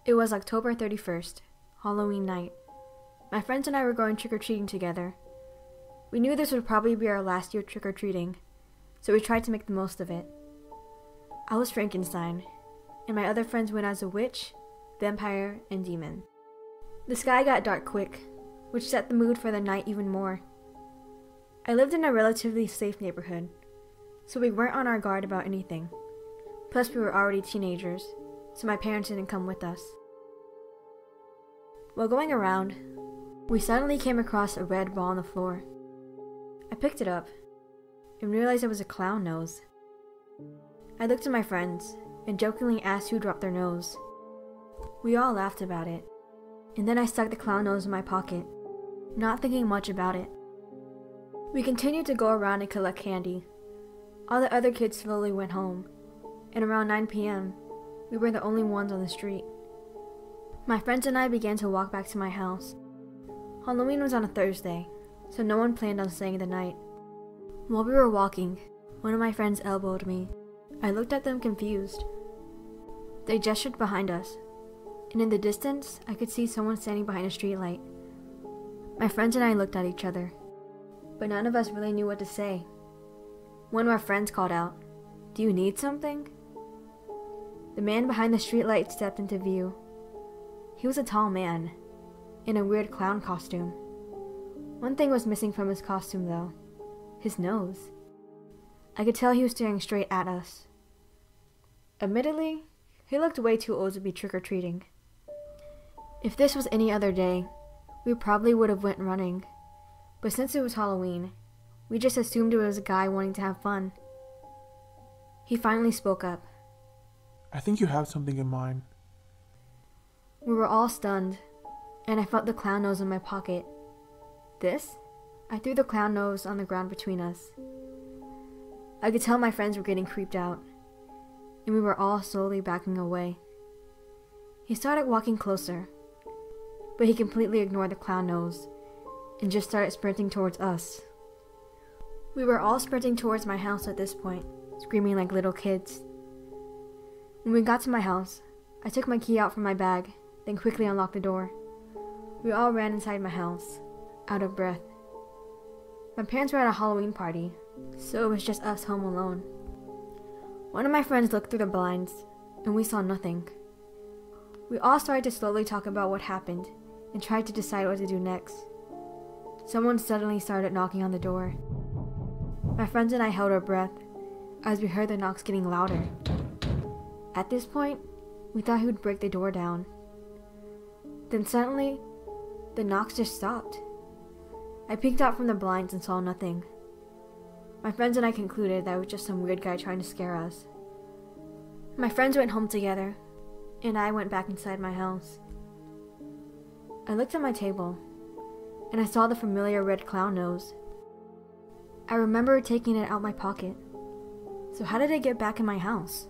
It was October 31st, Halloween night. My friends and I were going trick-or-treating together. We knew this would probably be our last year trick-or-treating, so we tried to make the most of it. I was Frankenstein, and my other friends went as a witch, vampire, and demon. The sky got dark quick, which set the mood for the night even more. I lived in a relatively safe neighborhood, so we weren't on our guard about anything. Plus, we were already teenagers, so my parents didn't come with us. While going around, we suddenly came across a red ball on the floor. I picked it up and realized it was a clown nose. I looked at my friends and jokingly asked who dropped their nose. We all laughed about it, and then I stuck the clown nose in my pocket, not thinking much about it. We continued to go around and collect candy. All the other kids slowly went home, and around 9 p.m., we were the only ones on the street. My friends and I began to walk back to my house. Halloween was on a Thursday, so no one planned on staying the night. While we were walking, one of my friends elbowed me. I looked at them confused. They gestured behind us, and in the distance, I could see someone standing behind a streetlight. My friends and I looked at each other, but none of us really knew what to say. One of our friends called out, "Do you need something?" The man behind the streetlight stepped into view. He was a tall man, in a weird clown costume. One thing was missing from his costume though, his nose. I could tell he was staring straight at us. Admittedly, he looked way too old to be trick-or-treating. If this was any other day, we probably would have went running. But since it was Halloween, we just assumed it was a guy wanting to have fun. He finally spoke up. "I think you have something in mind." We were all stunned, and I felt the clown nose in my pocket. This? I threw the clown nose on the ground between us. I could tell my friends were getting creeped out, and we were all slowly backing away. He started walking closer, but he completely ignored the clown nose and just started sprinting towards us. We were all sprinting towards my house at this point, screaming like little kids. When we got to my house, I took my key out from my bag, then quickly unlocked the door. We all ran inside my house, out of breath. My parents were at a Halloween party, so it was just us home alone. One of my friends looked through the blinds, and we saw nothing. We all started to slowly talk about what happened, and tried to decide what to do next. Someone suddenly started knocking on the door. My friends and I held our breath, as we heard the knocks getting louder. At this point, we thought he would break the door down. Then suddenly, the knocks just stopped. I peeked out from the blinds and saw nothing. My friends and I concluded that it was just some weird guy trying to scare us. My friends went home together, and I went back inside my house. I looked at my table, and I saw the familiar red clown nose. I remember taking it out my pocket. So how did it get back in my house?